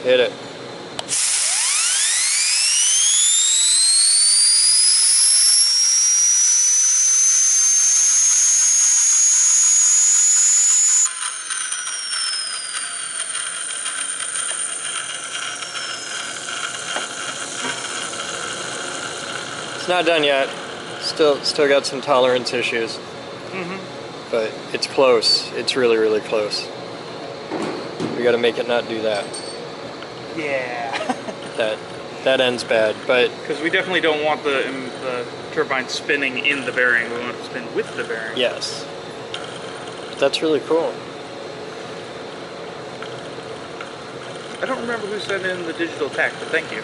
Hit it. It's not done yet. Still got some tolerance issues. But it's close. It's really, really close. We got to make it not do that. Yeah. That ends bad, but because we definitely don't want the turbine spinning in the bearing. We want it to spin with the bearing. yes, that's really cool. I don't remember who sent in the digital tech, but thank you.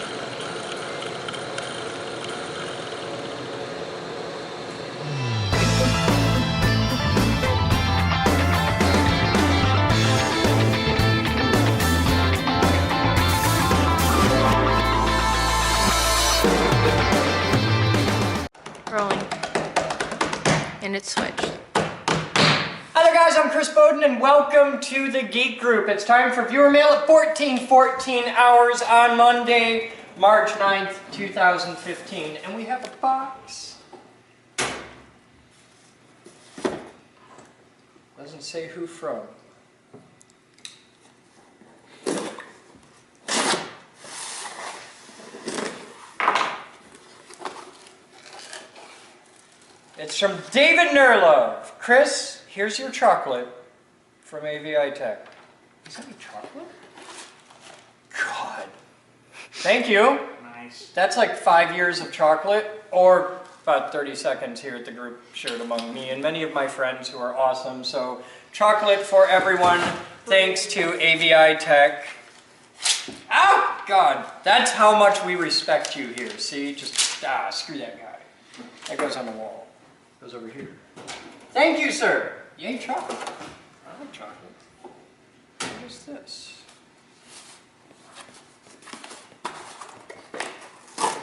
Rolling. And it's switched. Hi there guys, I'm Boden and welcome to the Geek Group. It's time for viewer mail at 14:14 hours on Monday, March 9th, 2015. And we have a box. Doesn't say who from. It's from David Nerlove. Chris, here's your chocolate from AVI Tech. Is that any chocolate? God. Thank you. Nice. That's like 5 years of chocolate, or about 30 seconds here at the group shared among me and many of my friends who are awesome. So chocolate for everyone, thanks to AVI Tech. Oh, God. That's how much we respect you here. See, just, screw that guy. That goes on the wall. Goes over here. Thank you, sir. Yay, chocolate. I like chocolate. What is this?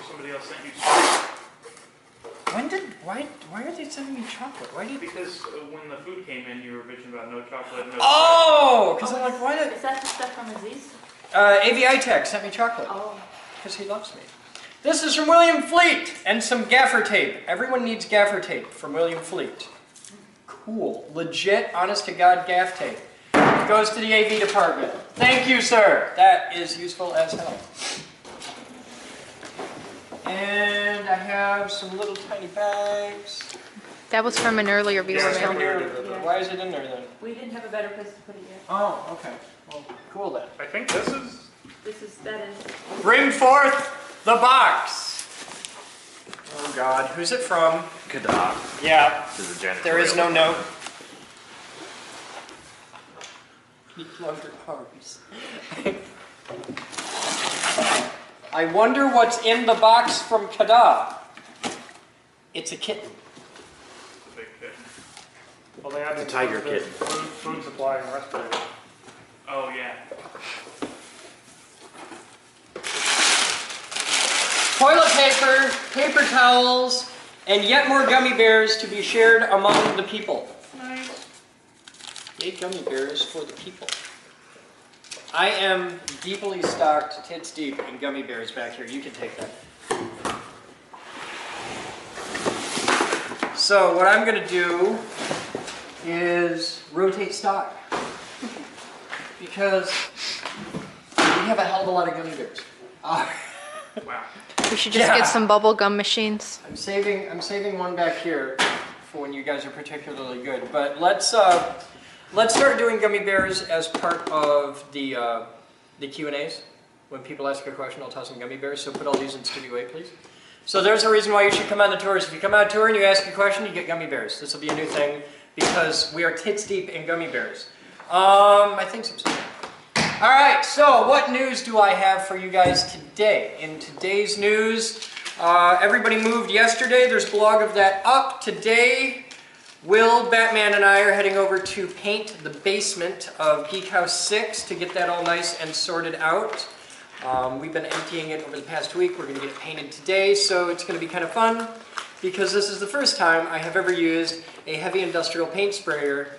Somebody else sent you. Why are they sending me chocolate? Because when the food came in, you were bitching about no chocolate, no. Oh, because I'm like, why did? Is that the stuff from Aziz? AVI Tech sent me chocolate. Oh. Because he loves me. This is from William Fleet and some gaffer tape. Everyone needs gaffer tape from William Fleet. Cool. Legit, honest to God gaff tape. It goes to the AV department. Thank you, sir. That is useful as hell. And I have some little tiny bags. That was from an earlier viewer Yeah, mail. Why is it in there then? We didn't have a better place to put it yet. Oh, okay. Well, cool then. I think this is. That is. Bring forth the box. Oh God, who's it from? Kada. Yeah, This is a there is no note. He longer arms. I wonder what's in the box from Kada. It's a kitten. Big kitten. Well, they have It's a tiger kitten. Food supply and respirator. Oh yeah. Toilet paper, paper towels, and yet more gummy bears to be shared among the people. Nice. Yay, gummy bears for the people. I am deeply stocked, tits deep, in gummy bears back here. You can take that. So what I'm going to do is rotate stock. Because we have a hell of a lot of gummy bears. Wow. We should just get some bubble gum machines. I'm saving one back here for when you guys are particularly good. But let's start doing gummy bears as part of the Q&As. When people ask a question, I'll toss some gummy bears. So put all these in Studio A, please. So there's a reason why you should come on the tours. If you come on a tour and you ask a question, you get gummy bears. This will be a new thing because we are tits deep in gummy bears. I think so. All right, so what news do I have for you guys today? In today's news, everybody moved yesterday. There's a blog of that up. Today, Will, Batman, and I are heading over to paint the basement of Geek House 6 to get that all nice and sorted out. We've been emptying it over the past week. We're going to get it painted today, so it's going to be kind of fun because this is the first time I have ever used a heavy industrial paint sprayer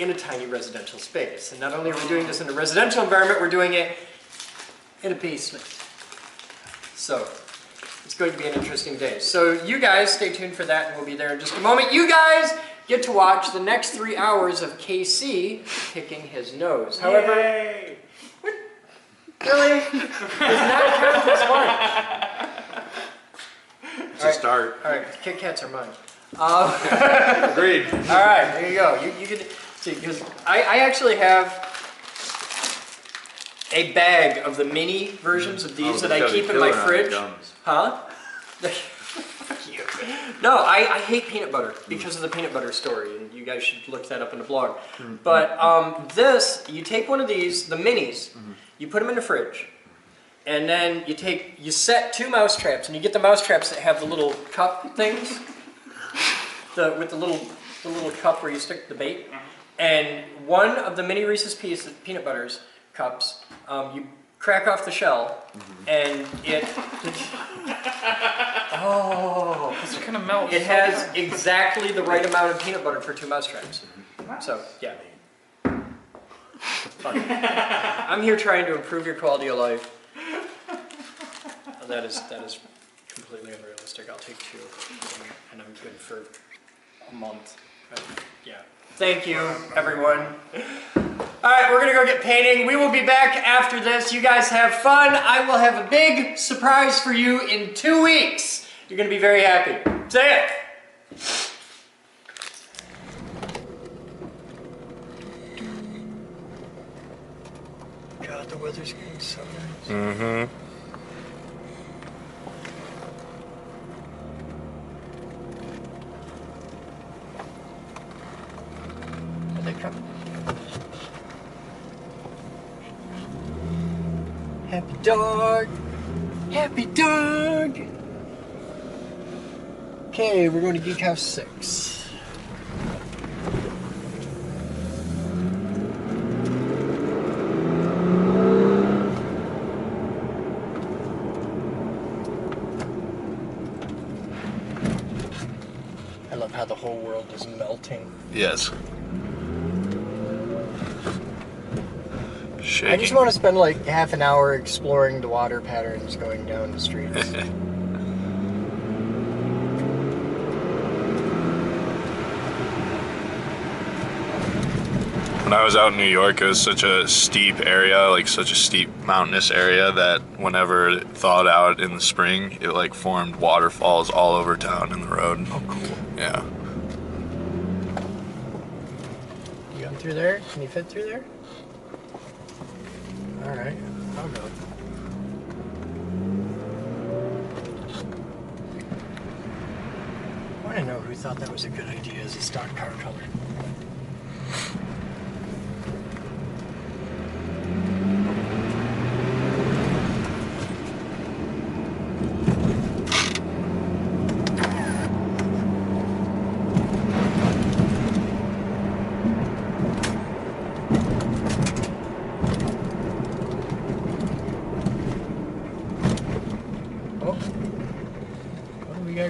in a tiny residential space. And not only are we doing this in a residential environment, we're doing it in a basement. So it's going to be an interesting day. So you guys stay tuned for that, and we'll be there in just a moment. You guys get to watch the next 3 hours of KC picking his nose. However, Yay! really does not count as one. It's a start. All right, Kit Kats are mine. Agreed. All right, there you go. You can see, because I actually have a bag of the mini versions of these that I keep in my fridge. Huh? Fuck you. No, I hate peanut butter because of the peanut butter story, and you guys should look that up in the blog. But this, you take one of these, the minis, you put them in the fridge, and then you set 2 mouse traps, and you get the mouse traps that have the little cup things, with the little cup where you stick the bait, and one of the mini Reese's Pieces peanut butters cups, you crack off the shell, and it. Oh, It's gonna melt. it has exactly the right amount of peanut butter for 2 mouse traps. So yeah. Fun. I'm here trying to improve your quality of life. That is completely unrealistic. I'll take 2, and I'm good for a month. But, yeah. Thank you, everyone. All right, we're gonna go get painting. We will be back after this. You guys have fun. I will have a big surprise for you in 2 weeks. You're gonna be very happy. Say it. God, the weather's getting so nice. Mm-hmm. Are they coming? Happy dog! Happy dog! Okay, we're going to Geek House 6. I love how the whole world is melting. Yes. Shaking. I just want to spend like half an hour exploring the water patterns going down the streets. When I was out in New York, it was such a steep area, like such a steep mountainous area that whenever it thawed out in the spring, it like formed waterfalls all over town in the road. Oh, cool. Yeah. You going through there? Can you fit through there? Alright, I'll go. I want to know who thought that was a good idea as a stock car color.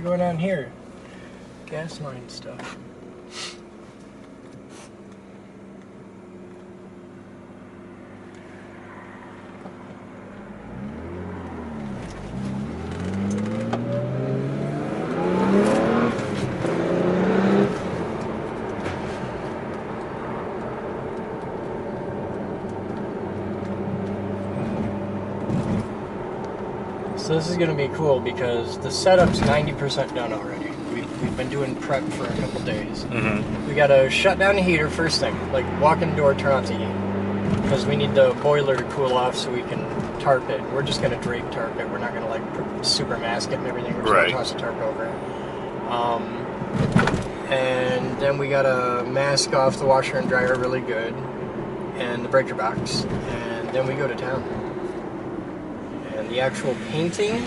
Going on here? Gas line stuff. So this is going to be cool because the setup's 90% done already. We've been doing prep for a couple days. Mm-hmm. We got to shut down the heater first thing. Like walk in the door, turn off the heat. Because we need the boiler to cool off so we can tarp it. We're just going to drape tarp it. We're not going to like super mask it and everything. We're just going to toss the tarp over it. And then we got to mask off the washer and dryer really good. And the breaker box. And then we go to town. And the actual painting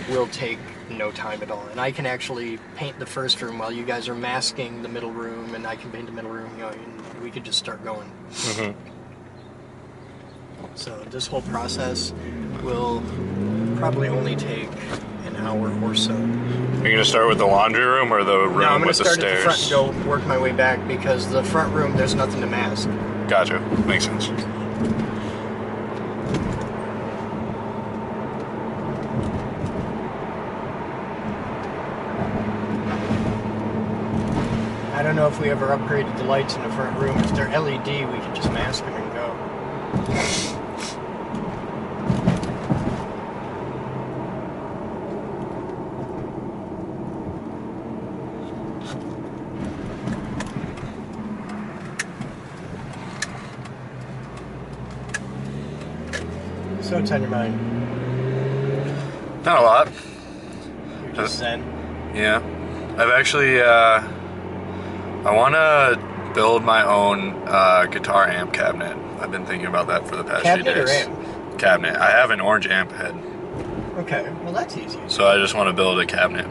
will take no time at all. And I can actually paint the first room while you guys are masking the middle room, and I can paint the middle room, you know, and we could just start going. Mm-hmm. So this whole process will probably only take an hour or so. Are you gonna start with the laundry room or the room No, I'm gonna with the start stairs? at the front and go work my way back because the front room, there's nothing to mask. Gotcha. Makes sense. know if we ever upgraded the lights in the front room. If they're LED, we can just mask them and go. So what's on your mind? Not a lot. You're just zen. Yeah. I've actually, I want to build my own guitar amp cabinet. I've been thinking about that for the past few days. Cabinet or amp? Cabinet. I have an orange amp head, Okay, well that's easy. so I just want to build a cabinet.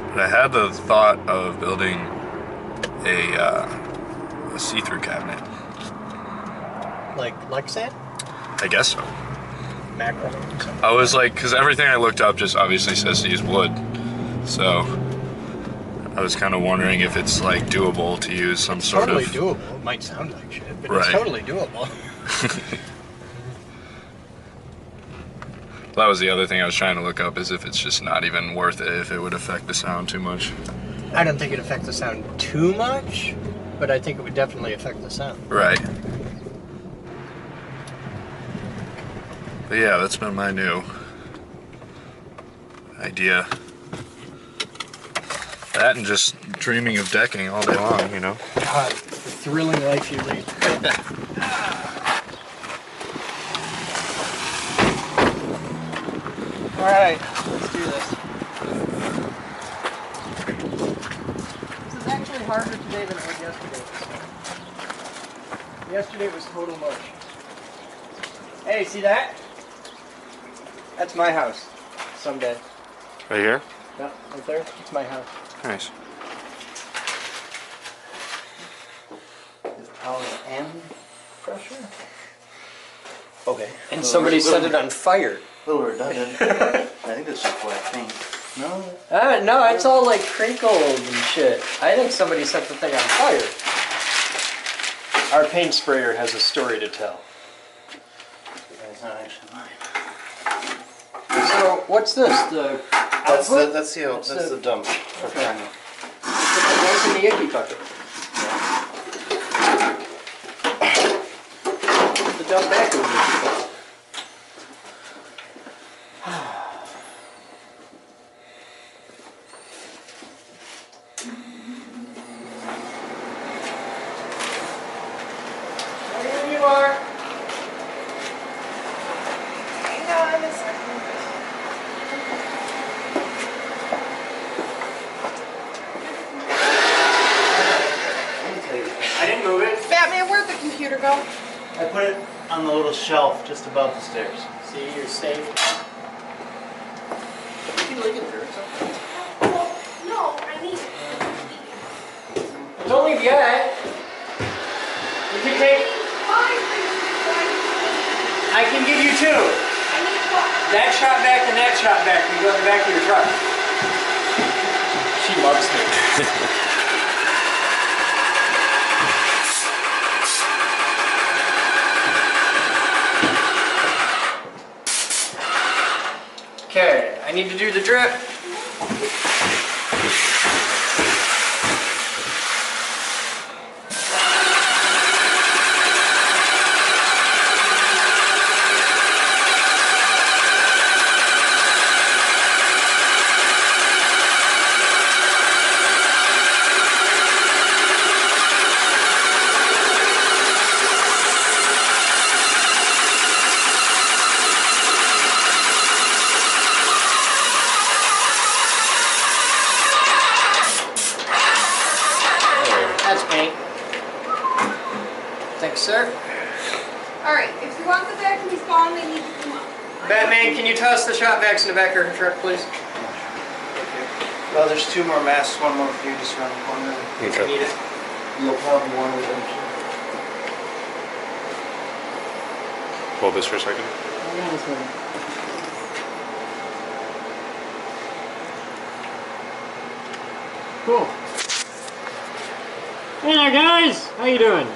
But I had the thought of building a see-through cabinet. Like Lexan? I guess so. Macro? I was like, because everything I looked up just obviously says to use wood. So I was kind of wondering if it's like doable to use some sort Totally of... doable. It might sound like shit, but Right. it's totally doable. That was the other thing I was trying to look up, is if it's just not even worth it, if it would affect the sound too much. I don't think it affects the sound too much, but I think it would definitely affect the sound. Right. But yeah, that's been my new idea. That and just dreaming of decking all day long, you know? God, the thrilling life you lead. All right, let's do this. This is actually harder today than it was yesterday. Yesterday was total mush. Hey, see that? That's my house. Someday. Right here? Yeah, right there. It's my house. Nice. Is power and pressure? Okay. And somebody set it on fire. A little redundant. I think it's just white paint. No? No, it's all like crinkled and shit. I think somebody set the thing on fire. Our paint sprayer has a story to tell. It's not actually mine. So, what's this? The output? That's the dump. Okay. Put that nice in the icky bucket. The dump back in the icky bucket. There you are. Hang on a second. I didn't move it. Batman, where'd the computer go? I put it on the little shelf just above the stairs. See, you're safe. You can leave it there. It's okay. Well, no, I need it. Don't leave yet. You can take. I can give you two. That shot back and that shot back. You go in the back of your truck. She loves me. Okay, I need to do the drip. That's paint. Thanks, sir. Alright, if you want the vacuums gone, they need to come up. Batman, can you toss the shot backs in the back of your truck, please? Well, there's two more masks, one more for you just around the corner. I need it. You'll have one eventually. Hold this for a second. Cool. Hey there, guys. How you doing?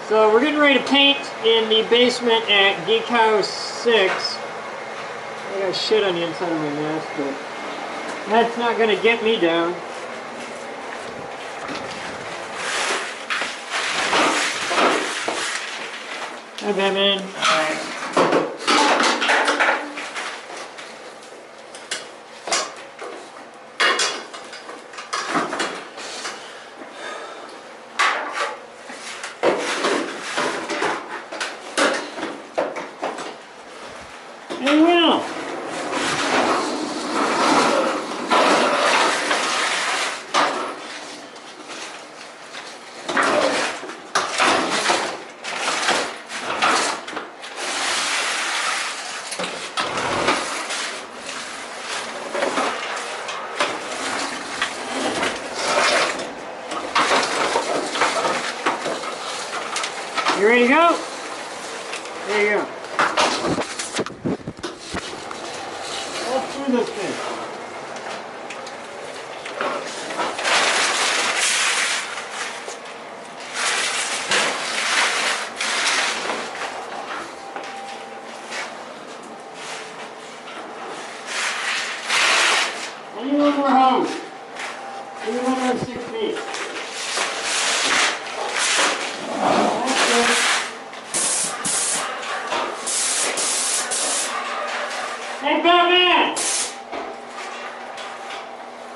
So we're getting ready to paint in the basement at Geek House 6. I got shit on the inside of my mask, but that's not gonna get me down. Hi, Batman. Hey, Will. You ready to go? There you go. All through this thing. Any one more hose. Any one more 6 feet. That's good. Hey, Batman!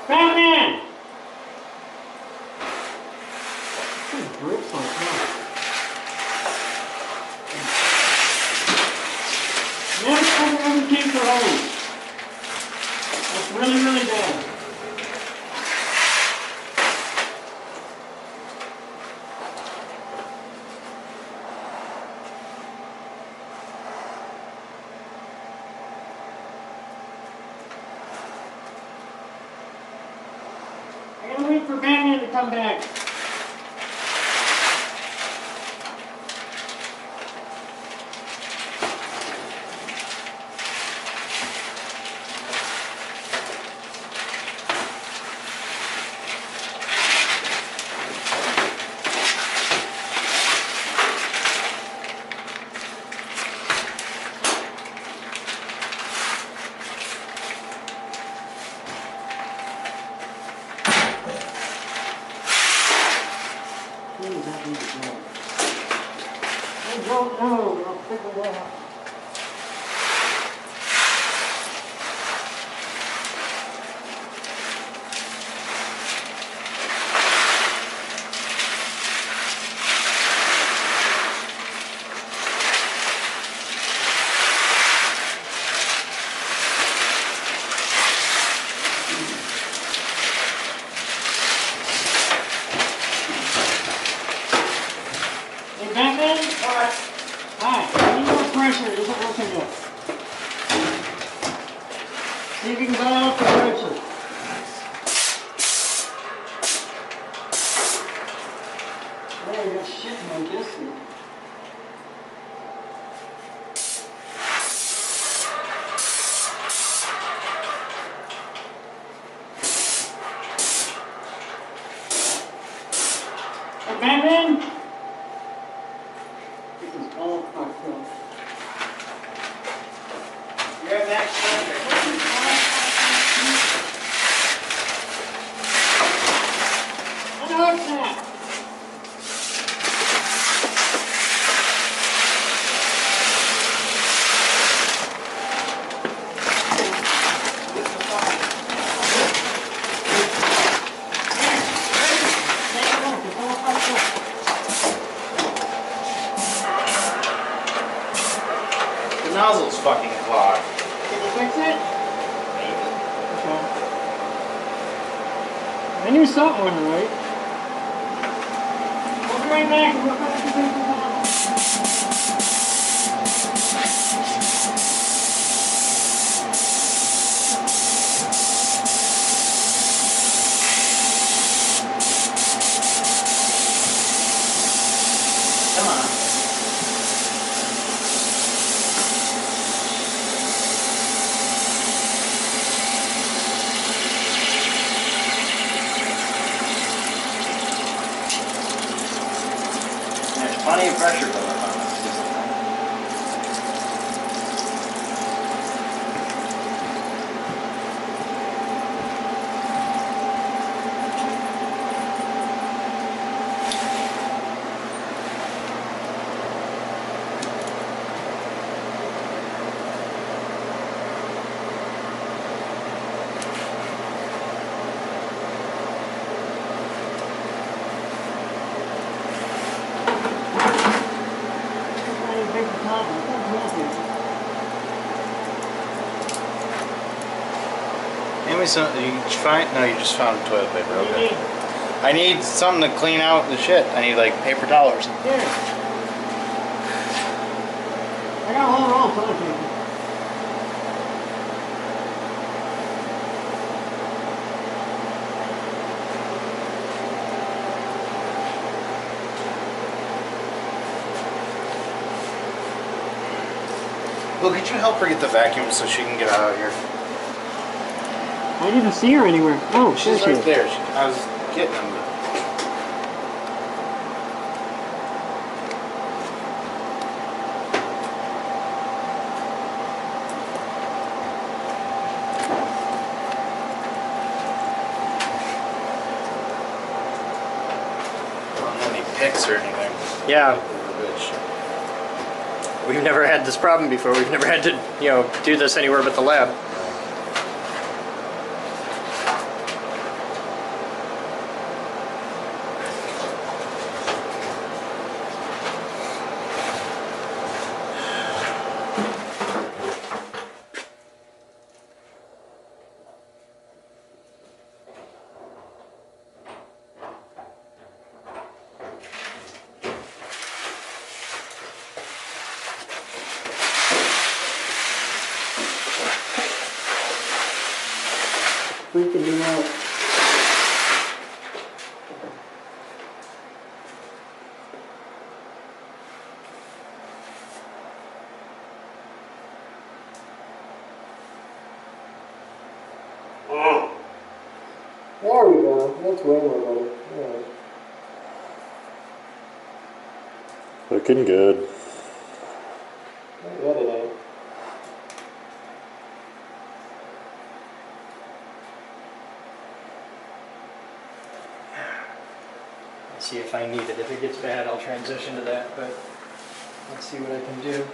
Batman! Good grips like that. Never keep the hose. That's really, really bad. I gotta wait for Batman to come back. Where does that need to go? I don't know, but I'll figure it out. Hey, Batman? What? Hi. I need more pressure. It isn't working yet. See if you can dial up the pressure. There you go. Shit, man. This thing. Hey, Batman? This is all fucked up. You're next. I know it's that. Take a look. It's all fucked up. The nozzle's fucking clogged. Can you fix it? Okay. I knew something wasn't right. We'll be right back and we'll put the thing down. Come on. There's plenty of pressure built up on this system. me some. You find? No, you just found toilet paper. Okay. I need something to clean out the shit. I need like paper towel or something. Here. I got one roll of toilet paper. Well, could you help her get the vacuum so she can get out of here? I didn't see her anywhere. Oh, She's there she right is. there. I was getting them. I don't have any picks or anything. Yeah. Bitch. We've never had this problem before. We've never had to, do this anywhere but the lab. Freaking me out. There we go. That's way more better. Alright. Looking good. Not yet it ain't. Let's see if I need it. If it gets bad, I'll transition to that, but let's see what I can do.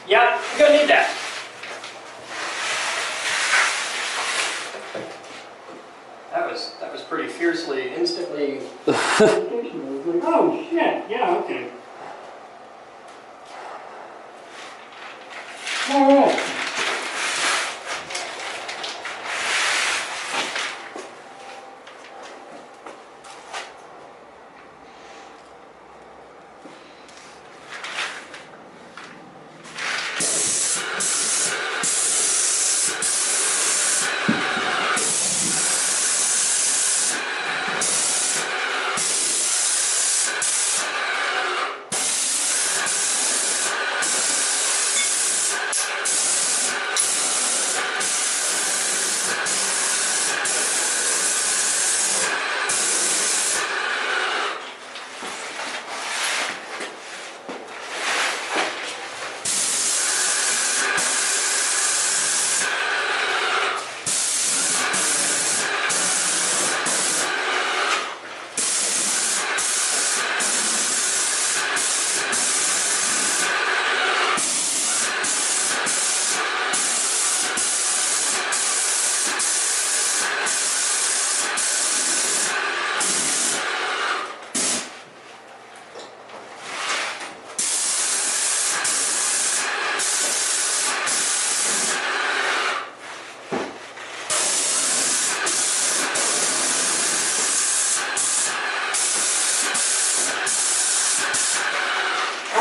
Yeah, I'm gonna need that. That was pretty fiercely, instantly. Oh shit! Yeah, okay. Alright.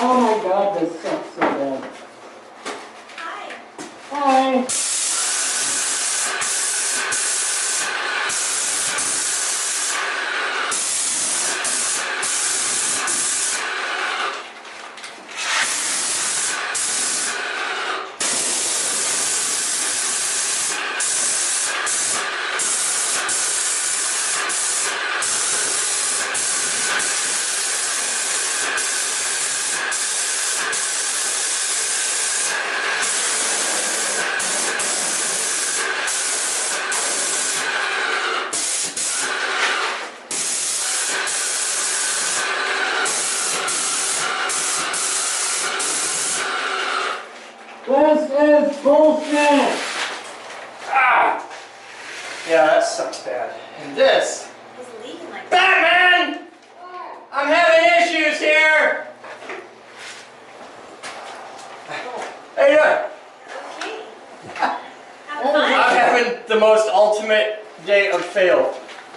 Oh my god, this sucks so bad. Hi. Hi. This is bullshit! Ah! Yeah, that sucks bad. And this. It's leaking like Batman! I'm having issues here! the most ultimate day of fail.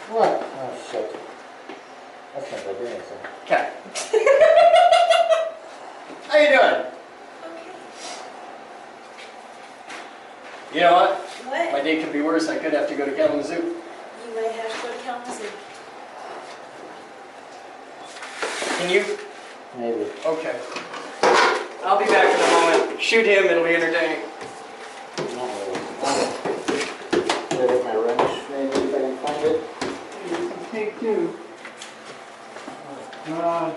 What? Oh, shit. That's not gonna do anything. Okay. How you doing? You know what? What? My day could be worse. I could have to go to Kalamazoo. You might have to go to Kalamazoo. Can you? Maybe. Okay. I'll be back in a moment. Shoot him, it'll be entertaining. Not really. Get it my wrench, maybe if I can find it. You can take two. Oh, God.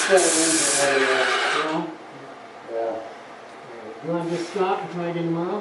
Still in there, yeah. Yeah. You want to just stop and try again tomorrow?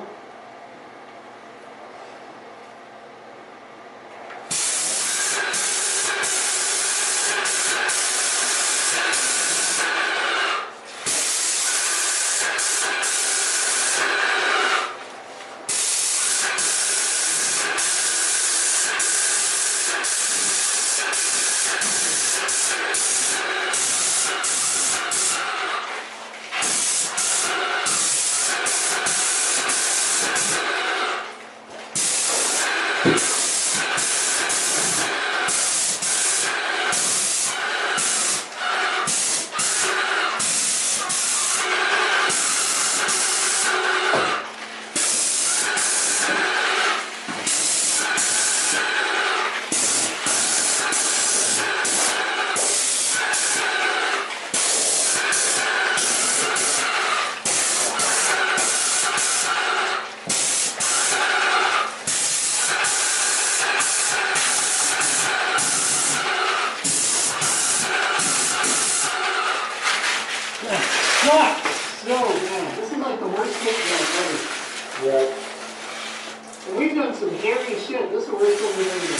Fuck! So bad. This is like the worst thing I've ever. Yeah. And we've done some hairy shit. This is the worst thing we've ever done.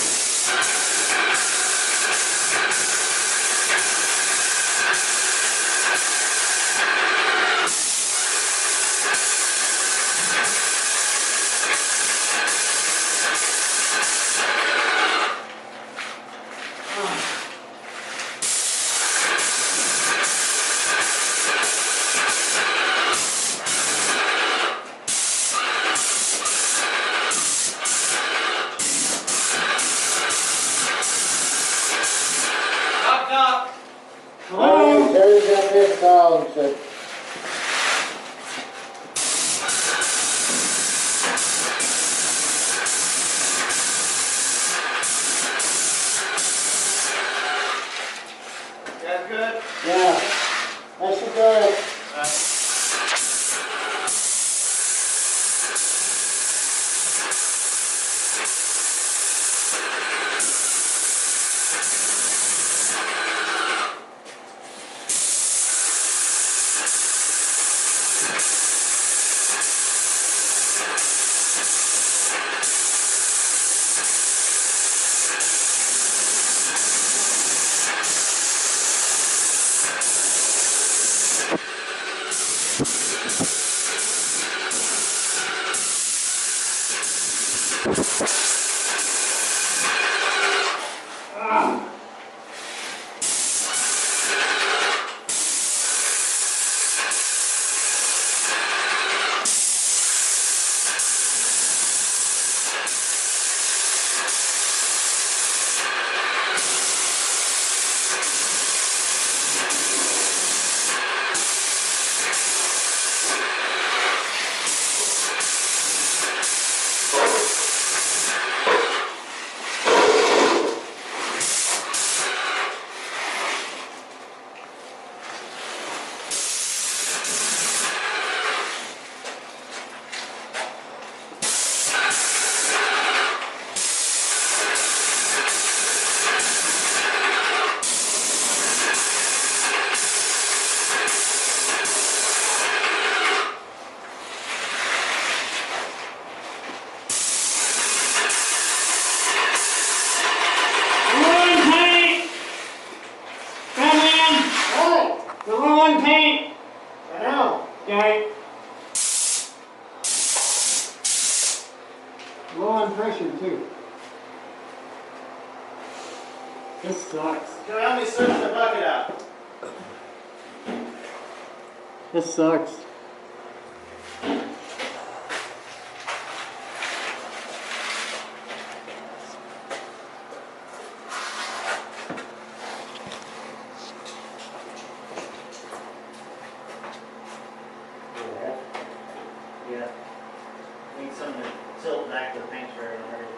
Hello? Terry's got this call and said. That's good? Yeah. I should go. on paint. I know. Okay. Low on pressure too. This sucks. Can you help me search the bucket out? This sucks. Yeah. Need something to tilt back the paint sprayer and everything.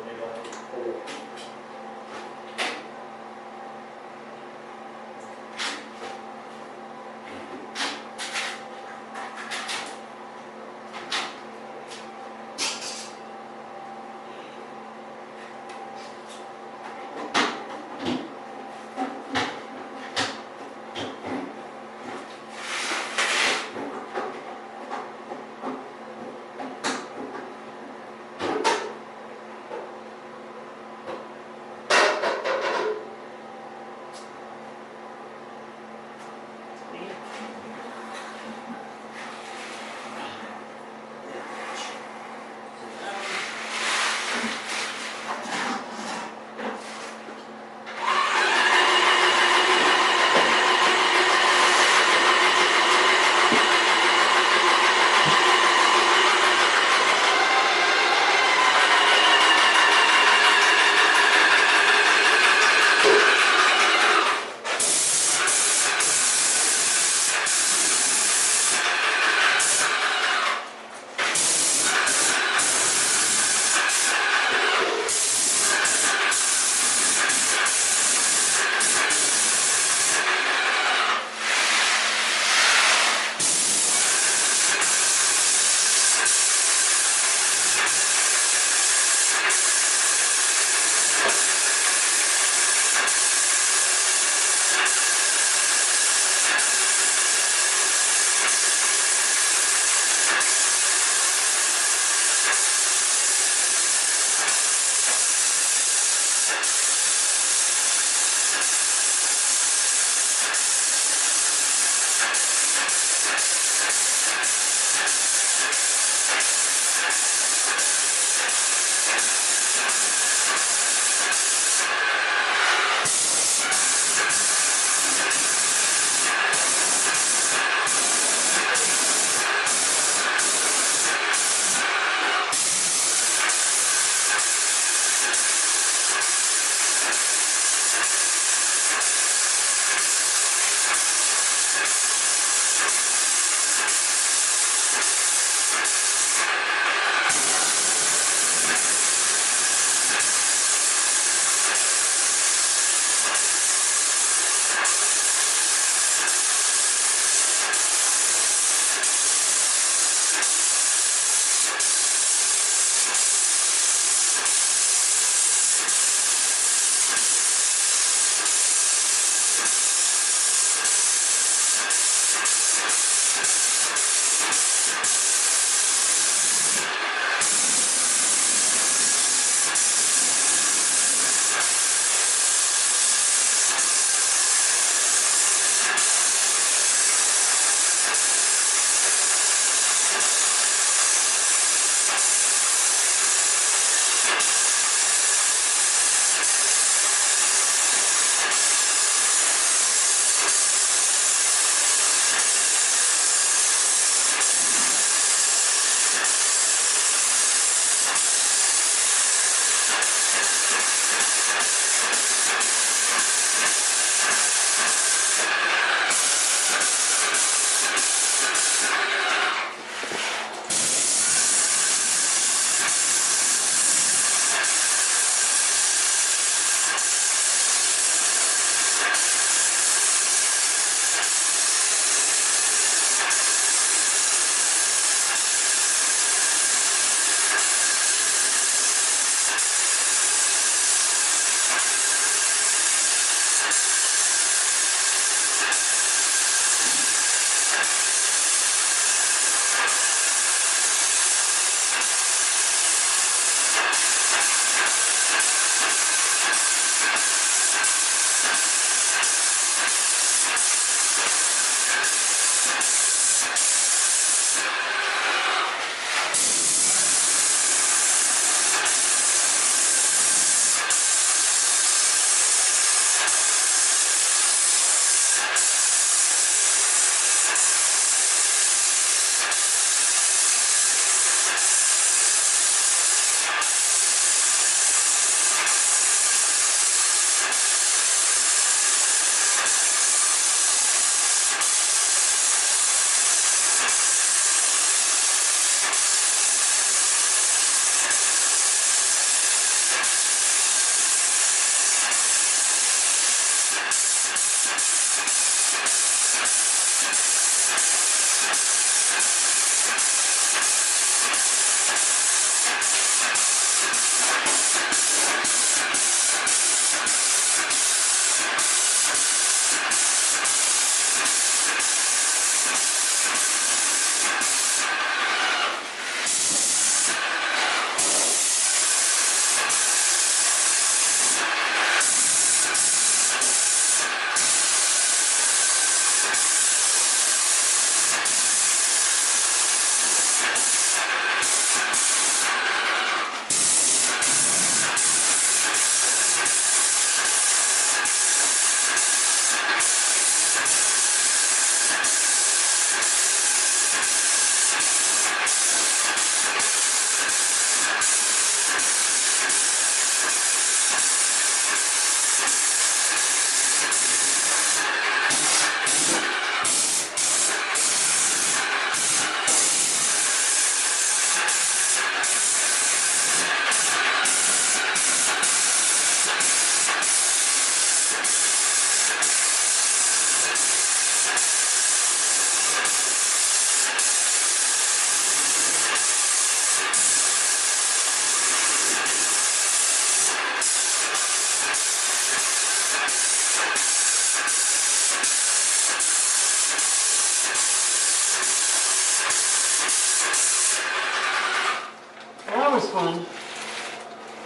That was fun.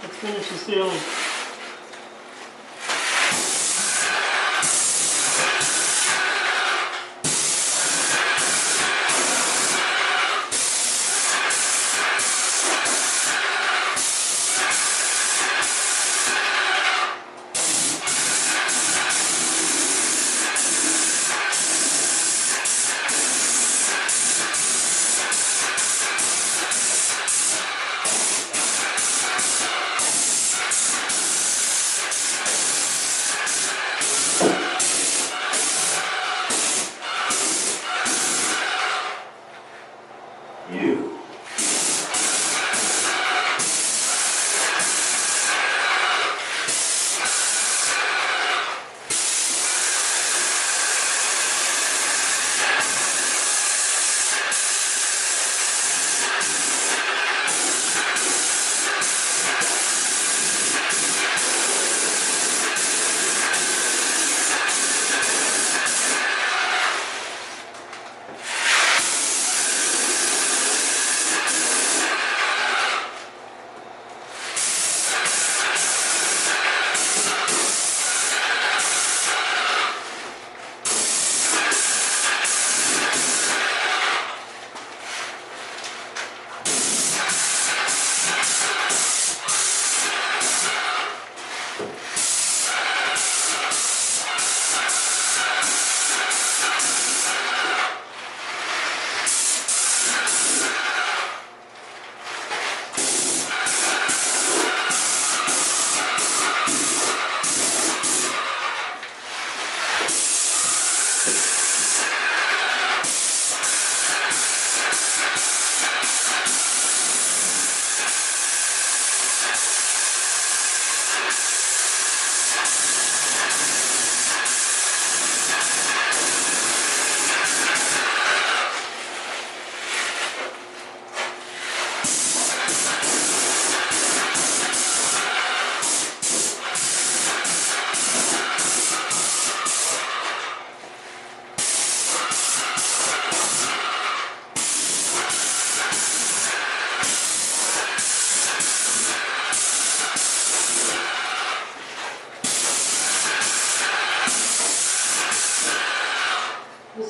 Let's finish the ceiling.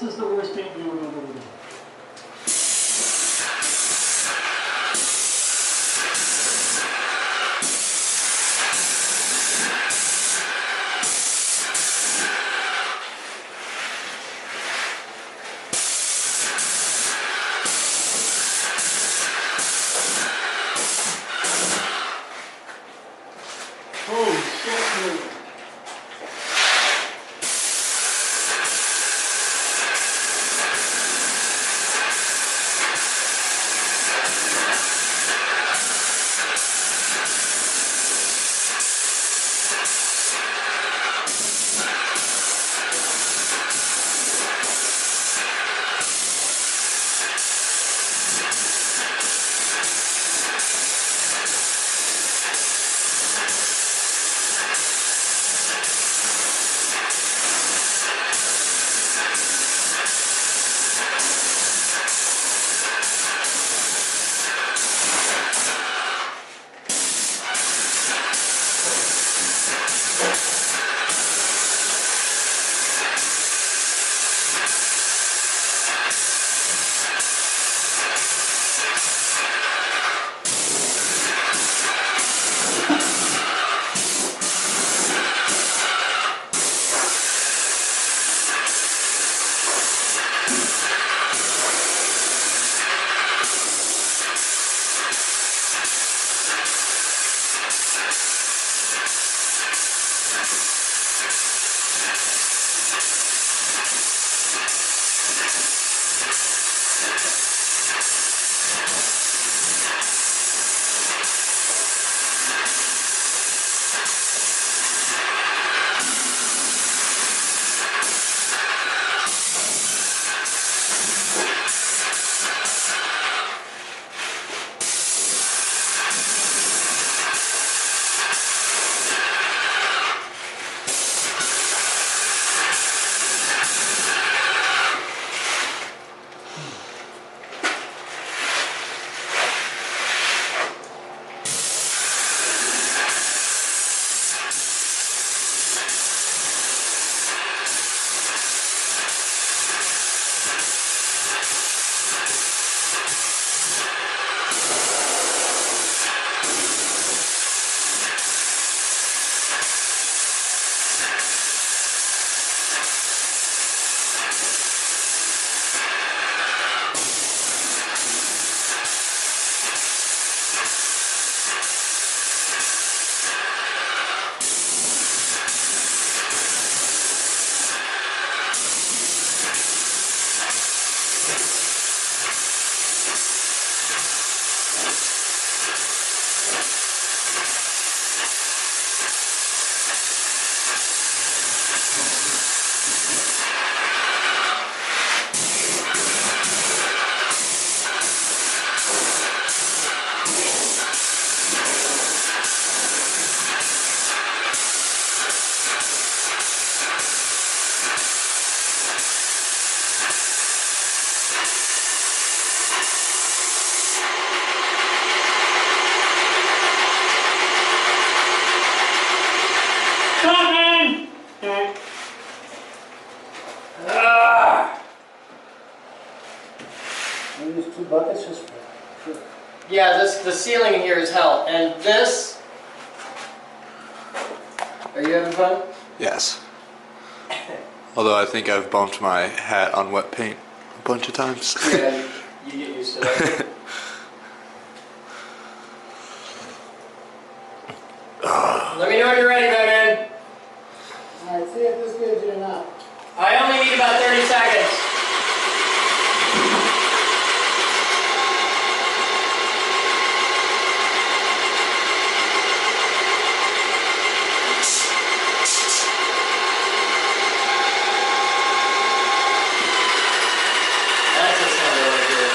is the worst paint job I've ever done. Holy shit, dude. buckets just for... Yeah, the ceiling in here is hell. And this... Are you having fun? Yes. Although I think I've bumped my hat on wet paint a bunch of times. Yeah, you get used to that. Let me know when you're ready, Batman. Alright, see if this gives you enough. I only need about 30 seconds. That's a sound I want to hear.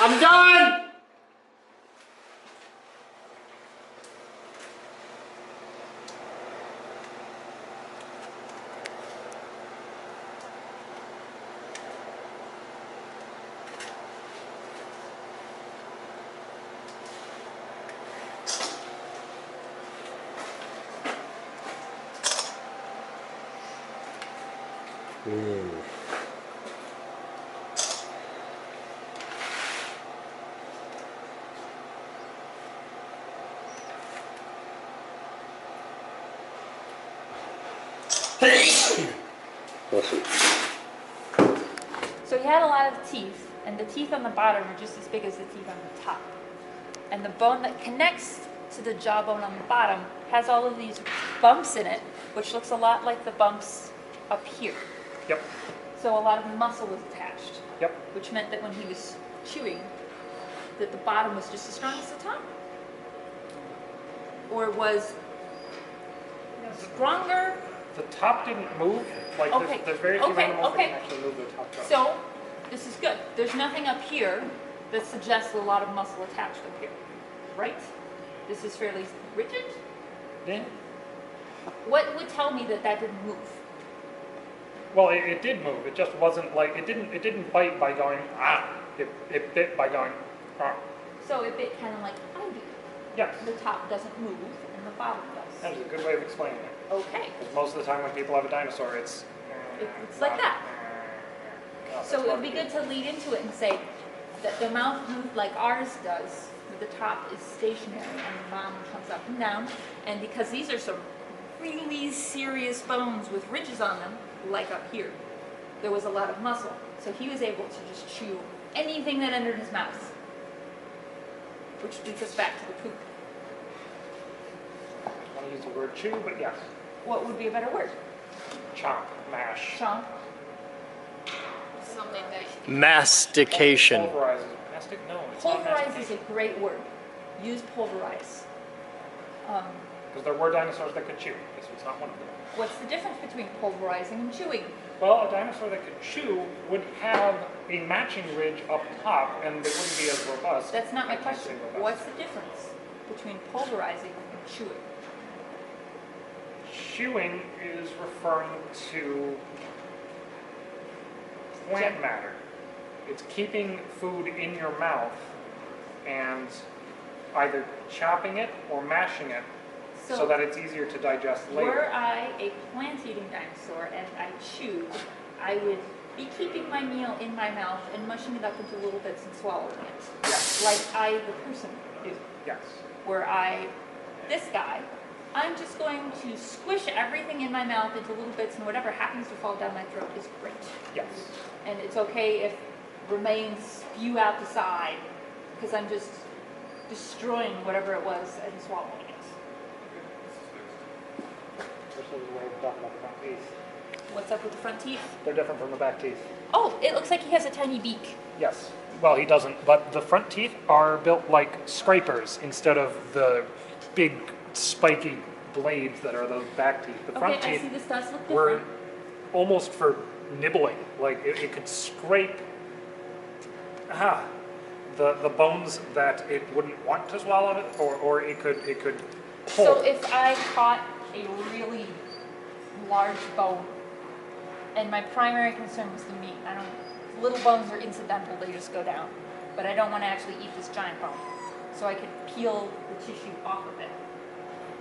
I'm done! So he had a lot of teeth, and the teeth on the bottom are just as big as the teeth on the top. And the bone that connects to the jawbone on the bottom has all of these bumps in it, which looks a lot like the bumps up here. Yep. So a lot of muscle was attached, Yep. which meant that when he was chewing, that the bottom was just as strong as the top. Or was stronger. The top didn't move. Like Okay. there's very few Okay, animals okay. that can actually move their top jaw. So, this is good. There's nothing up here that suggests a lot of muscle attached up here, right? This is fairly rigid. Yeah. What would tell me that that didn't move? Well, it did move. It just wasn't like it didn't bite by going ah. It bit by going ah. So it bit kind of like I do. Yes. The top doesn't move and the bottom That does. is a good way of explaining it. Okay. 'Cause most of the time when people have a dinosaur, it's It's like that. Oh, So that's it would be hard good to lead into it and say that the mouth moved like ours does, where the top is stationary and the bottom comes up and down. And because these are some really serious bones with ridges on them, like up here, there was a lot of muscle. So he was able to just chew anything that entered his mouth. Which leads us back to the poop. I want to use the word chew, but yes. What would be a better word? Chomp, mash. Chomp? Something that Mastication. Pulverizes. Mastic? No, it's not Pulverize is a mastication. great word. Use pulverize. Because there were dinosaurs that could chew. This was not one of them. What's the difference between pulverizing and chewing? Well, a dinosaur that could chew would have a matching ridge up top, and it wouldn't be as robust. That's not my I can't question. say robust. What's the difference between pulverizing and chewing? Chewing is referring to plant matter. It's keeping food in your mouth and either chopping it or mashing it so that it's easier to digest Were later. I a plant-eating dinosaur and I chewed, I would be keeping my meal in my mouth and mushing it up into little bits and swallowing it. Yes. Like I, the person, do. Yes. Were I this guy, I'm just going to squish everything in my mouth into little bits, and whatever happens to fall down my throat is great. Yes. And it's okay if remains spew out the side, because I'm just destroying whatever it was and swallowing it. This is the way of talking about the front teeth. What's up with the front teeth? They're different from the back teeth. Oh, it looks like he has a tiny beak. Yes. Well, he doesn't, but the front teeth are built like scrapers instead of the big spiky blades that are those back teeth. The front Okay, I see teeth this does look were different. almost for nibbling. Like it could scrape the bones that it wouldn't want to swallow it, or it could pull. So if I caught a really large bone, and my primary concern was the meat, little bones are incidental, they just go down. But I don't want to actually eat this giant bone. So I could peel the tissue off of it,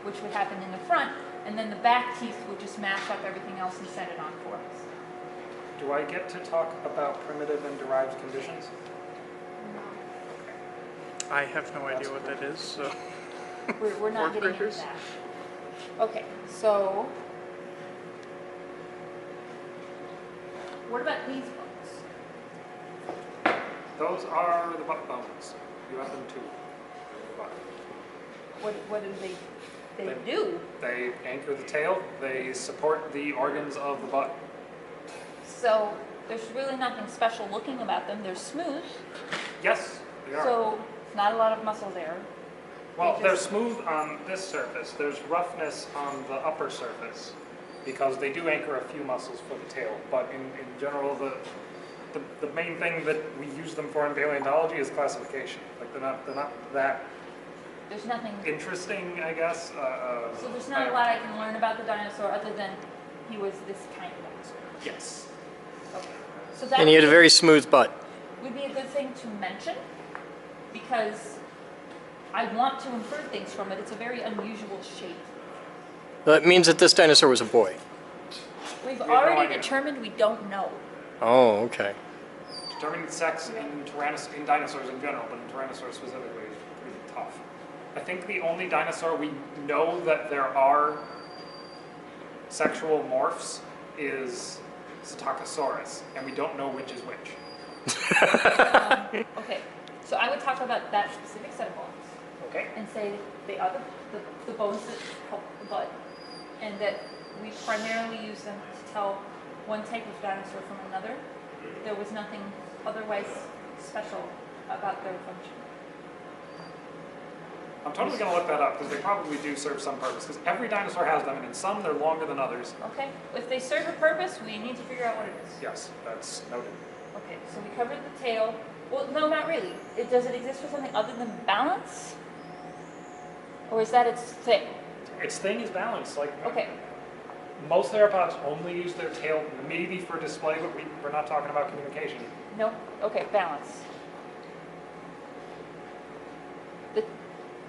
which would happen in the front, and then the back teeth would just mash up everything else and send it on for us. Do I get to talk about primitive and derived conditions? I have no idea what that is, so. We're not Pork getting into critters? that. Okay, so what about these bones? Those are the butt bones. You have them too. But What do they They- do? they anchor the tail. They support the organs of the butt. So there's really nothing special looking about them. They're smooth, Yes, they are. so not a lot of muscle there. Well, They they're just- smooth on this surface. There's roughness on the upper surface because they do anchor a few muscles for the tail. But in general, the main thing that we use them for in paleontology is classification. Like they're not that There's nothing, interesting, I guess. so there's not a lot I can learn about the dinosaur other than he was this kind of dinosaur. Yes. Okay. So that And he had a very smooth butt. would be a good thing to mention because I want to infer things from it. It's a very unusual shape. That means that this dinosaur was a boy. We've have no already idea. determined we don't know. Oh, okay. Determining sex in dinosaurs in general, but in Tyrannosaurus specifically is really tough. I think the only dinosaur we know that there are sexual morphs is Psittacosaurus, and we don't know which is which. Okay, so I would talk about that specific set of bones Okay. and say they are the bones that help the butt, and that we primarily use them to tell one type of dinosaur from another. There was nothing otherwise special about their function. I'm totally going to look that up because they probably do serve some purpose. Because every dinosaur has them, and in some they're longer than others. Okay, if they serve a purpose, we need to figure out what it is. Yes, that's noted. Okay, so we covered the tail. Well, no, not really. Does it exist for something other than balance? Or is that its thing? Its thing is balance. Like Okay, most theropods only use their tail maybe for display, but we're not talking about communication. no, okay, balance.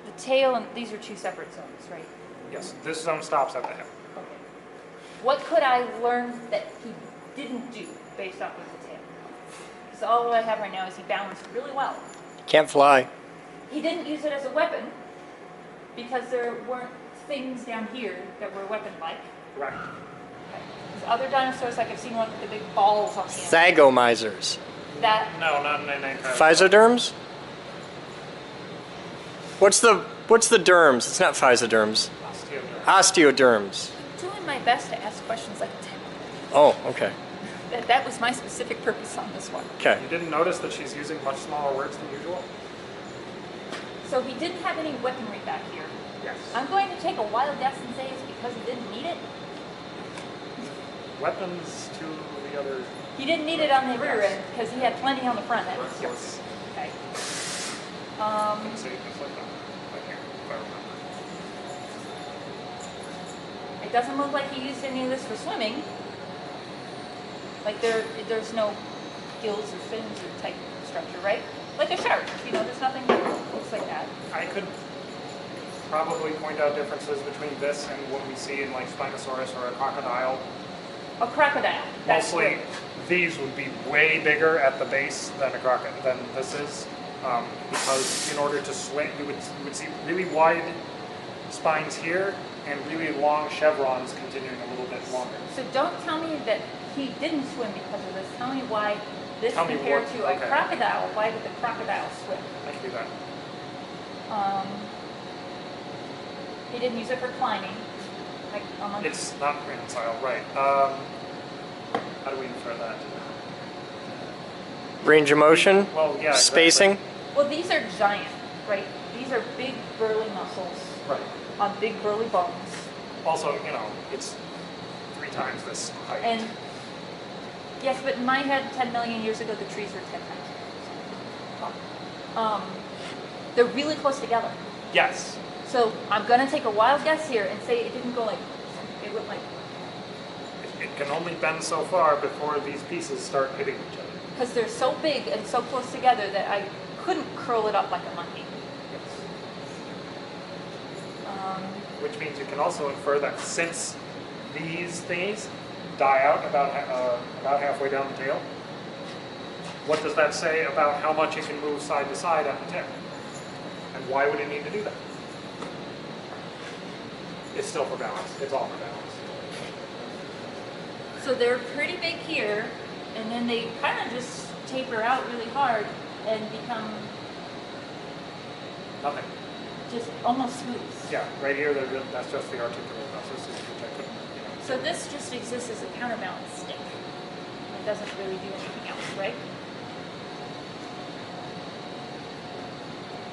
The tail and these are two separate zones, right? Yes, this zone stops at the hip. Okay. What could I learn that he didn't do based off of the tail? Because all I have right now is he balanced really well. Can't fly. He didn't use it as a weapon because there weren't things down here that were weapon-like. Right. Okay. There's other dinosaurs, like I've seen one with the big balls on the end. Zygomizers. That, No, not in any kind of... Physoderms? What's the derms? It's not physoderms. osteoderm. Osteoderms. I'm doing my best to ask questions like a 10. Oh, okay. That was my specific purpose on this one. Okay. You didn't notice that she's using much smaller words than usual? So he didn't have any weaponry back here. Yes. I'm going to take a wild guess and say it's because he didn't need it. Weapons to the other... He didn't need it on the rear end because he had plenty on the front end. Yes. Okay. See, it's like that. I can't, if I remember. It doesn't look like he used any of this for swimming. Like there's no gills or fins or type structure, right? Like a shark, you know, there's nothing that looks like that. I could probably point out differences between this and what we see in like Spinosaurus or a crocodile. A crocodile. That's Mostly, great. these would be way bigger at the base than than this is, because in order to swim, you would see really wide spines here and really long chevrons continuing a little bit longer. So don't tell me that he didn't swim because of this. Tell me why this Tell me compared what- to a okay. crocodile. Why did the crocodile swim? I can do that. He didn't use it for climbing. Like on monkey. It's not prehensile, right? How do we infer that? Range of motion? Well, yeah. Exactly. Spacing? Well, these are giant, right? These are big burly muscles Right. on big burly bones. Also, you know, it's 3 times this height. And yes, but in my head, 10 million years ago, the trees were 10 times. They're really close together. Yes. So I'm gonna take a wild guess here and say it didn't go like, it went like, It can only bend so far before these pieces start hitting each other. because they're so big and so close together that I couldn't curl it up like a monkey. Which means you can also infer that since these thingies die out about halfway down the tail, what does that say about how much it can move side to side at the tip? And why would it need to do that? It's still for balance. It's all for balance. So they're pretty big here, and then they kind of just taper out really hard and become Nothing. just almost smooth. Yeah, right here, that's just the articular process, which I couldn't, you know. So this just exists as a counterbalance stick. It doesn't really do anything else, right?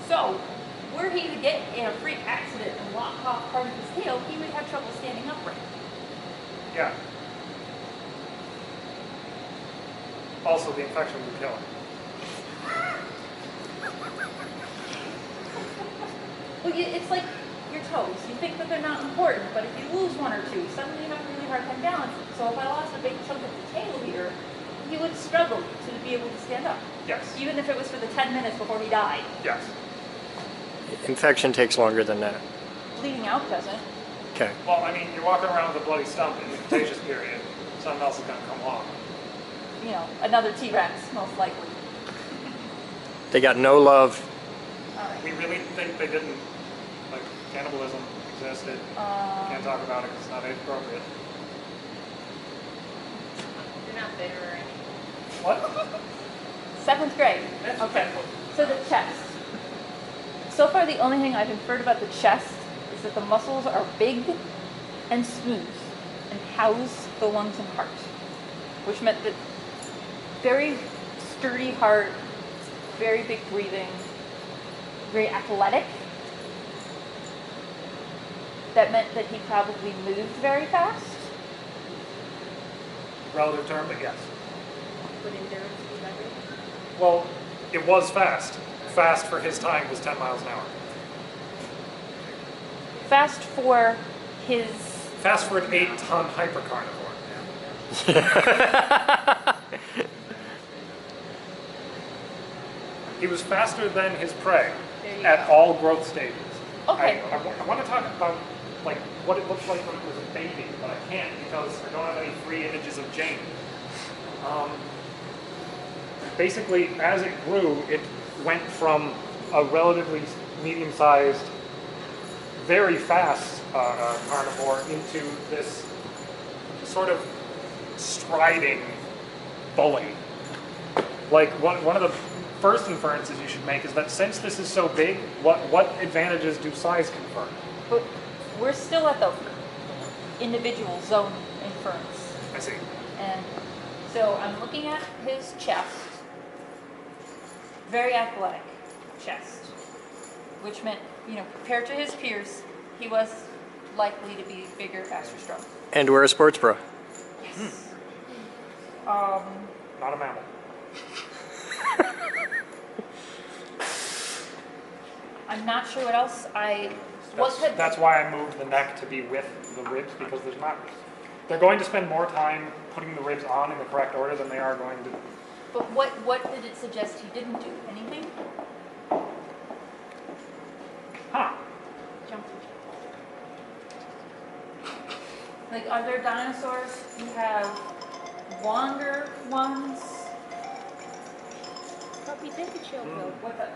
So, were he to get in a freak accident and lock off part of his tail, he would have trouble standing upright. Yeah. also the infection will kill him. Well, it's like your toes. You think that they're not important, but if you lose one or two, suddenly you have a really hard time balancing. So if I lost a big chunk of the tail here, he would struggle to be able to stand up. Yes. Even if it was for the 10 minutes before he died. Yes. Infection takes longer than that. Bleeding out doesn't. Okay. Well, I mean, you're walking around with a bloody stump in the contagious period. Something else is going to come along. You know, another T-Rex, most likely. They got no love. All right. We really think they didn't, like, cannibalism existed. Can't talk about it because it's not age appropriate. You're not bitter or anything. What? 7th grade. That's Okay. painful. So the chest. So far, the only thing I've inferred about the chest is that the muscles are big and smooth and house the lungs and heart, which meant that very sturdy heart, very big breathing, very athletic. That meant that he probably moved very fast. Relative term, but yes. Would endurance be better? Well, it was fast. Fast for his time was 10 miles an hour. Fast for his... Fast for an 8-ton hypercarnivore. He was faster than his prey There you at go. all growth stages. Okay. I want to talk about like what it looked like when it was a baby, but I can't because I don't have any free images of Jane. Basically, as it grew, it went from a relatively medium-sized, very fast carnivore into this sort of striding bully. Like one of the first inferences you should make is that since this is so big, what advantages do size confer? But we're still at the individual zone inference. I see. And so I'm looking at his chest. Very athletic chest. Which meant, you know, compared to his peers, he was likely to be bigger, faster, stronger. And wear a sports bra. Yes. Not a mammal. I'm not sure what else That's why I moved the neck to be with the ribs because there's not. They're going to spend more time putting the ribs on in the correct order than they are going to. But what did it suggest he didn't do? Anything? Huh. Like, are there dinosaurs who have longer ones? Puppy, take a chill pill. What the?